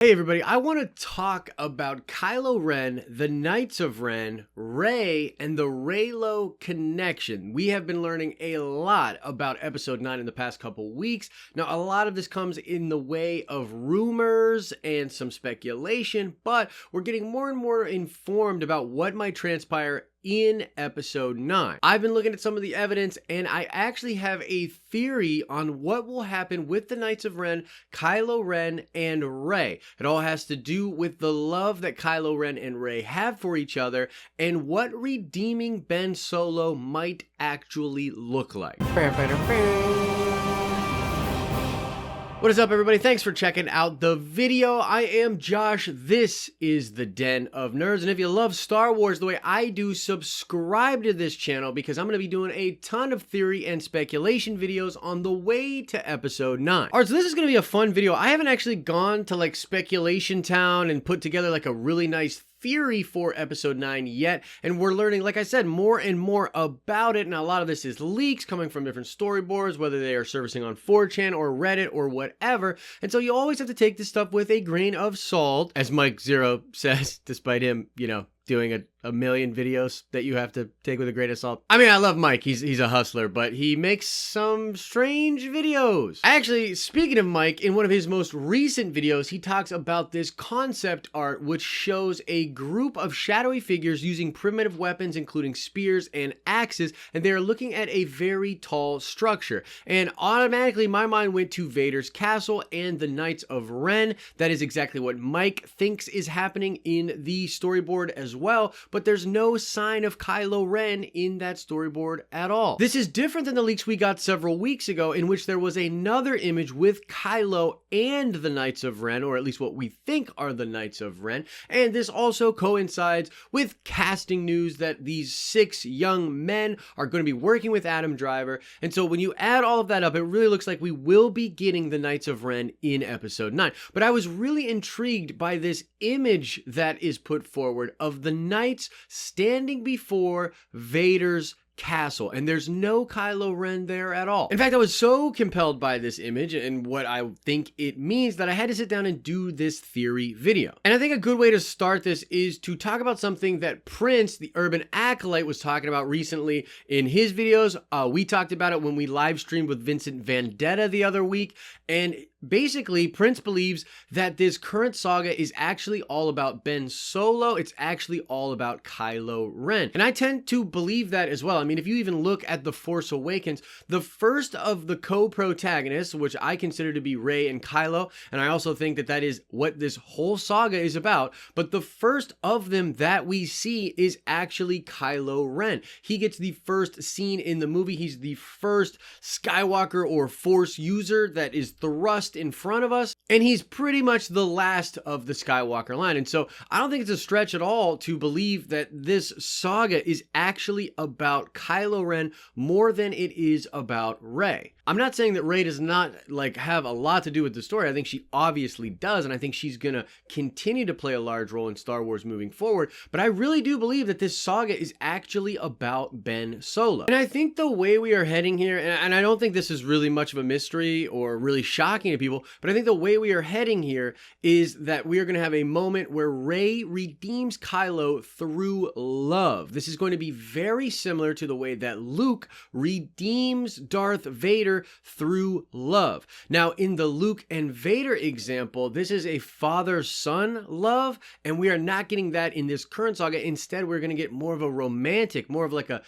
Hey everybody, I want to talk about Kylo Ren, the Knights of Ren, Rey, and the Reylo connection. We have been learning a lot about Episode 9 in the past couple weeks. Now, a lot of this comes in the way of rumors and some speculation, but we're getting more and more informed about what might transpire in Episode 9. I've been looking at some of the evidence, and I actually have a theory on what will happen with the Knights of Ren, Kylo Ren, and Rey. It all has to do with the love that Kylo Ren and Rey have for each other, and what redeeming Ben Solo might actually look like. What is up, everybody? Thanks for checking out the video. I am Josh. This is the Den of Nerds. And if you love Star Wars the way I do, subscribe to this channel because I'm going to be doing a ton of theory and speculation videos on the way to Episode 9. All right, so this is going to be a fun video. I haven't actually gone to like Speculation Town and put together like a really nice theory for Episode 9 yet, and we're learning, like I said, more and more about it. Now, a lot of this is leaks coming from different storyboards, whether they are surfacing on 4chan or Reddit or whatever, and so you always have to take this stuff with a grain of salt, as Mike Zero says, despite him, doing a million videos that you have to take with a grain of salt. I mean, I love Mike. He's a hustler, but he makes some strange videos. Actually, speaking of Mike, in one of his most recent videos, he talks about this concept art which shows a group of shadowy figures using primitive weapons, including spears and axes, and they are looking at a very tall structure. And automatically, my mind went to Vader's castle and the Knights of Ren. That is exactly what Mike thinks is happening in the storyboard as well, but there's no sign of Kylo Ren in that storyboard at all. This is different than the leaks we got several weeks ago, in which there was another image with Kylo and the Knights of Ren, or at least what we think are the Knights of Ren, and this also coincides with casting news that these 6 young men are going to be working with Adam Driver, and so when you add all of that up, it really looks like we will be getting the Knights of Ren in Episode 9. But I was really intrigued by this image that is put forward of the knights standing before Vader's castle, and there's no Kylo Ren there at all. In fact, I was so compelled by this image and what I think it means that I had to sit down and do this theory video. And I think a good way to start this is to talk about something that Prince, the Urban Acolyte, was talking about recently in his videos. We talked about it when we live streamed with Vincent Vendetta the other week, and basically, Prince believes that this current saga is actually all about Ben Solo. It's actually all about Kylo Ren. And I tend to believe that as well. I mean, if you even look at The Force Awakens, the first of the co-protagonists, which I consider to be Rey and Kylo, and I also think that that is what this whole saga is about, but the first of them that we see is actually Kylo Ren. He gets the first scene in the movie. He's the first Skywalker or Force user that is thrust in front of us, and he's pretty much the last of the Skywalker line. And so I don't think it's a stretch at all to believe that this saga is actually about Kylo Ren more than it is about Rey. I'm not saying that Rey does not have a lot to do with the story. I think she obviously does, and I think she's gonna continue to play a large role in Star Wars moving forward, but I really do believe that this saga is actually about Ben Solo. And I think the way we are heading here, and I don't think this is really much of a mystery or really shocking to people, but I think the way we are heading here is that we are going to have a moment where Rey redeems Kylo through love. This is going to be very similar to the way that Luke redeems Darth Vader through love. Now, in the Luke and Vader example, this is a father-son love, and we are not getting that in this current saga. Instead, we're going to get more of a romantic, more of like a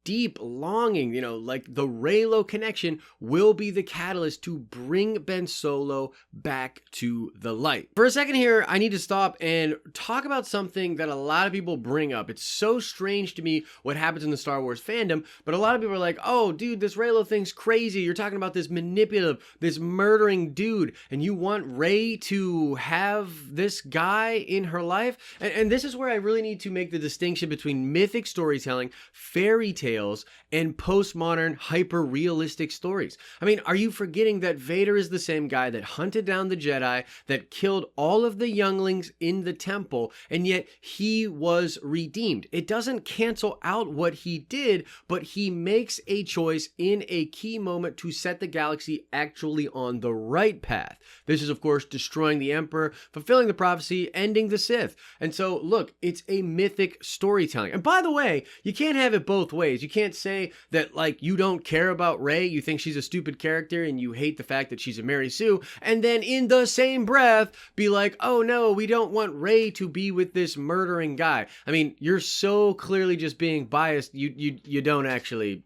deep longing, like the Reylo connection will be the catalyst to bring Ben Solo back to the light. For a second here, I need to stop and talk about something that a lot of people bring up. It's so strange to me what happens in the Star Wars fandom, but a lot of people are like, oh, dude, this Reylo thing's crazy. You're talking about this manipulative, this murdering dude, and you want Rey to have this guy in her life? And this is where I really need to make the distinction between mythic storytelling, fairy tales, and postmodern, hyper-realistic stories. I mean, are you forgetting that Vader is the same guy that hunted down the Jedi, that killed all of the younglings in the temple, and yet he was redeemed? It doesn't cancel out what he did, but he makes a choice in a key moment moment to set the galaxy actually on the right path. This is, of course, destroying the Emperor, fulfilling the prophecy, ending the Sith. And so, look, it's a mythic storytelling. And by the way, you can't have it both ways. You can't say that, like, you don't care about Rey, you think she's a stupid character, and you hate the fact that she's a Mary Sue, and then in the same breath be like, oh no, we don't want Rey to be with this murdering guy. I mean, you're so clearly just being biased, you don't actually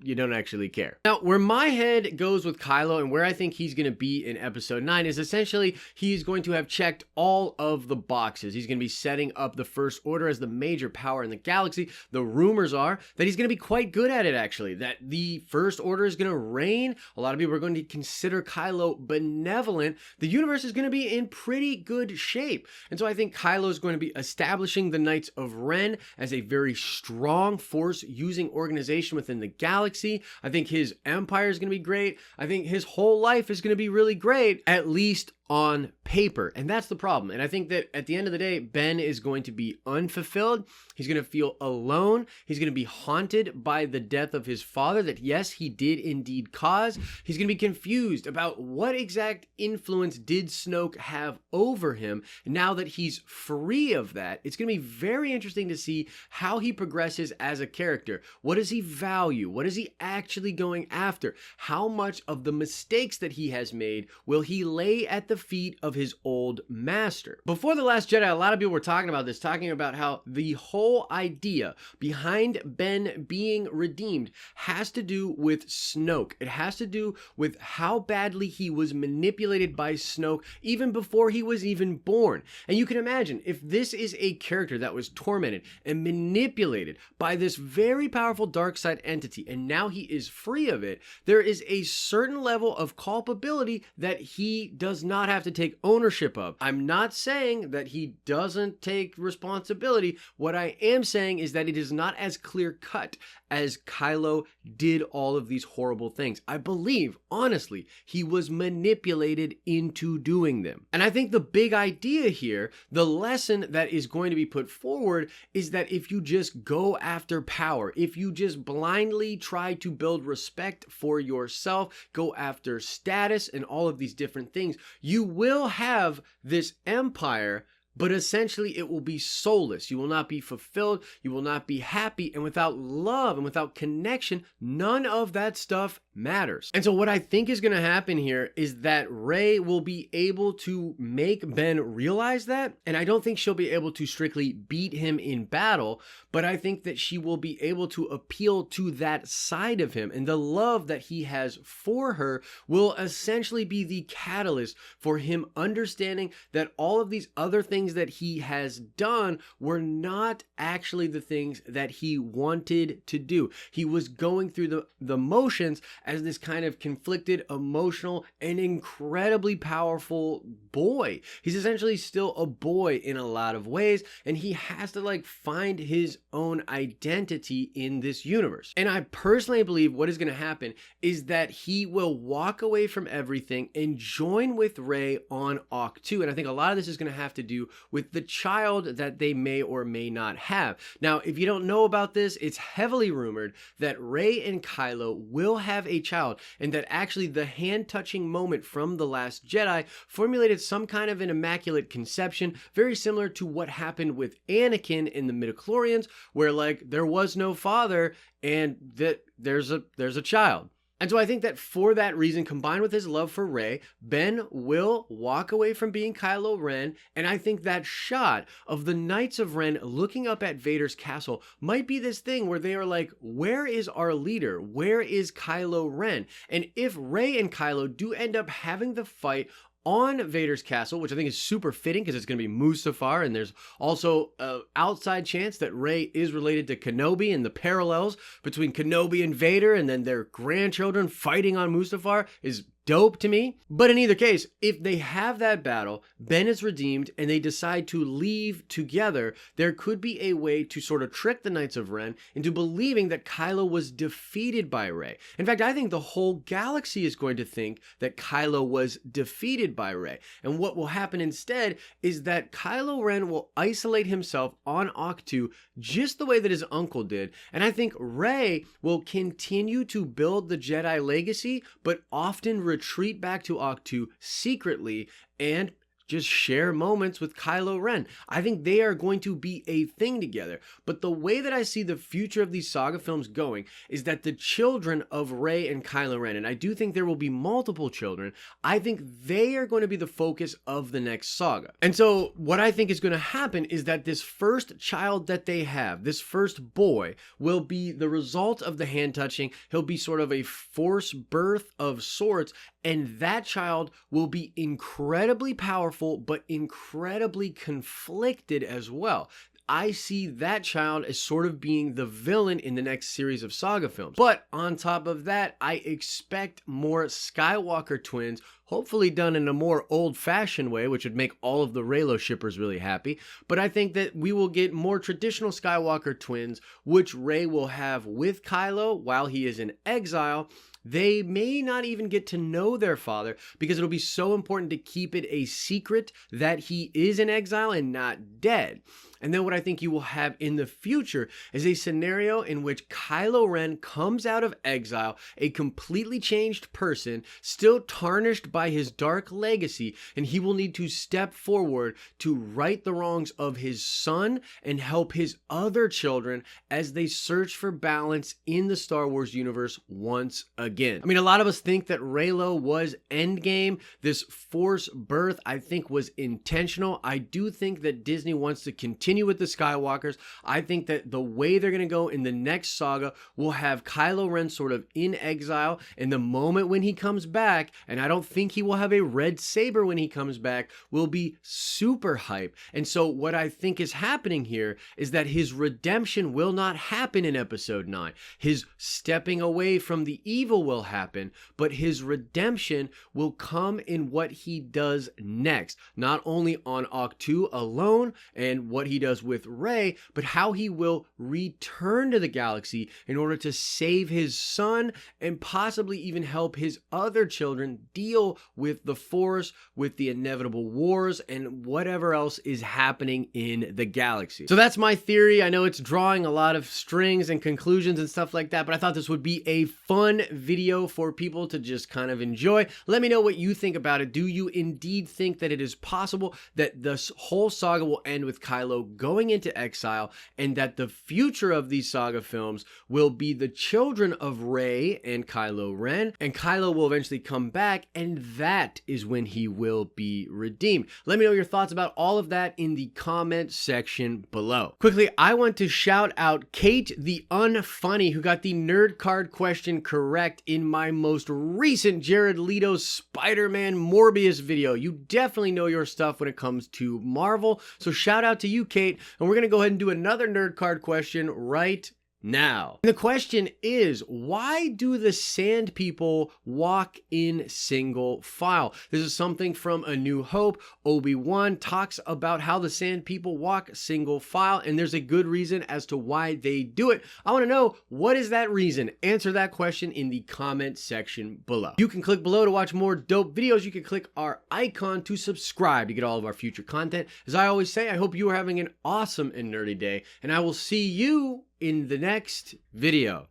care. Now, where my head goes with Kylo and where I think he's going to be in episode 9 is essentially he's going to have checked all of the boxes. He's going to be setting up the First Order as the major power in the galaxy. The rumors are that he's going to be quite good at it, actually, that the First Order is going to reign. A lot of people are going to consider Kylo benevolent. The universe is going to be in pretty good shape. And so I think Kylo is going to be establishing the Knights of Ren as a very strong force using organization within the galaxy. I think his empire is going to be great. I think his whole life is going to be really great, at least on paper. And that's the problem. And I think that at the end of the day, Ben is going to be unfulfilled. He's going to feel alone. He's going to be haunted by the death of his father that, yes, he did indeed cause. He's going to be confused about what exact influence did Snoke have over him. And now that he's free of that, it's going to be very interesting to see how he progresses as a character. What does he value? What is he actually going after? How much of the mistakes that he has made will he lay at the feet of his old master? Before The Last Jedi, a lot of people were talking about this, talking about how the whole idea behind Ben being redeemed has to do with Snoke. It has to do with how badly he was manipulated by Snoke even before he was even born. And you can imagine, if this is a character that was tormented and manipulated by this very powerful dark side entity, and now he is free of it, there is a certain level of culpability that he does not have to take ownership of. I'm not saying that he doesn't take responsibility. What I am saying is that it is not as clear cut as Kylo did all of these horrible things. I believe, honestly, he was manipulated into doing them. And I think the big idea here, the lesson that is going to be put forward, is that if you just go after power, if you just blindly try to build respect for yourself, go after status and all of these different things, you will have this empire, but essentially it will be soulless. You will not be fulfilled. You will not be happy. And without love and without connection, none of that stuff matters. And so what I think is going to happen here is that Rey will be able to make Ben realize that. And I don't think she'll be able to strictly beat him in battle, but I think that she will be able to appeal to that side of him. And the love that he has for her will essentially be the catalyst for him understanding that all of these other things that he has done were not actually the things that he wanted to do. He was going through the motions as this kind of conflicted, emotional, and incredibly powerful boy. He's essentially still a boy in a lot of ways, and he has to find his own identity in this universe. And I personally believe what is going to happen is that he will walk away from everything and join with Rey on Ahch-To. And I think a lot of this is going to have to do with the child that they may or may not have. Now, if you don't know about this, it's heavily rumored that Rey and Kylo will have a child, and that actually the hand-touching moment from The Last Jedi formulated some kind of an immaculate conception, very similar to what happened with Anakin in the midichlorians, where there was no father and that there's a child. And so I think that for that reason, combined with his love for Rey, Ben will walk away from being Kylo Ren, and I think that shot of the Knights of Ren looking up at Vader's castle might be this thing where they are like, where is our leader? Where is Kylo Ren? And if Rey and Kylo do end up having the fight on Vader's castle, which I think is super fitting because it's going to be Mustafar, and there's also an outside chance that Rey is related to Kenobi, and the parallels between Kenobi and Vader and then their grandchildren fighting on Mustafar is dope to me. But in either case, if they have that battle, Ben is redeemed, and they decide to leave together, there could be a way to sort of trick the Knights of Ren into believing that Kylo was defeated by Rey. In fact, I think the whole galaxy is going to think that Kylo was defeated by Rey. And what will happen instead is that Kylo Ren will isolate himself on Ahch-To just the way that his uncle did. And I think Rey will continue to build the Jedi legacy, but often retreat back to Ahch-To secretly and just share moments with Kylo Ren. I think they are going to be a thing together. But the way that I see the future of these saga films going is that the children of Rey and Kylo Ren, and I do think there will be multiple children, I think they are going to be the focus of the next saga. And so what I think is going to happen is that this first child that they have, this first boy, will be the result of the hand touching. He'll be sort of a force birth of sorts, and that child will be incredibly powerful, but incredibly conflicted as well. I see that child as sort of being the villain in the next series of saga films. But on top of that, I expect more Skywalker twins, hopefully done in a more old-fashioned way, which would make all of the Reylo shippers really happy. But I think that we will get more traditional Skywalker twins, which Rey will have with Kylo while he is in exile. They may not even get to know their father because it'll be so important to keep it a secret that he is in exile and not dead. And then what I think you will have in the future is a scenario in which Kylo Ren comes out of exile, a completely changed person, still tarnished by his dark legacy, and he will need to step forward to right the wrongs of his son and help his other children as they search for balance in the Star Wars universe once again. I mean, a lot of us think that Reylo was Endgame. This Force birth, I think, was intentional. I do think that Disney wants to continue with the Skywalkers. I think that the way they're going to go in the next saga will have Kylo Ren sort of in exile, and the moment when he comes back, and I don't think he will have a red saber when he comes back, will be super hype. And so what I think is happening here is that his redemption will not happen in episode 9. His stepping away from the evil will happen, but his redemption will come in what he does next. Not only on Ahch-To alone and what he does with Rey, but how he will return to the galaxy in order to save his son and possibly even help his other children deal with the Force, with the inevitable wars, and whatever else is happening in the galaxy. So that's my theory. I know it's drawing a lot of strings and conclusions and stuff like that, but I thought this would be a fun video for people to just kind of enjoy. Let me know what you think about it. Do you indeed think that it is possible that this whole saga will end with Kylo going into exile, and that the future of these saga films will be the children of Rey and Kylo Ren, and Kylo will eventually come back, and that is when he will be redeemed? Let me know your thoughts about all of that in the comment section below. Quickly, I want to shout out Kate the Unfunny, who got the nerd card question correct in my most recent Jared Leto's Spider-Man Morbius video. You definitely know your stuff when it comes to Marvel, so shout out to you, Kate. And we're going to go ahead and do another nerd card question right now. The question is, why do the sand people walk in single file? This is something from A New Hope. Obi-Wan talks about how the sand people walk single file, and there's a good reason as to why they do it. I want to know, what is that reason? Answer that question in the comment section below. You can click below to watch more dope videos. You can click our icon to subscribe to get all of our future content. As I always say, I hope you are having an awesome and nerdy day, and I will see you in the next video.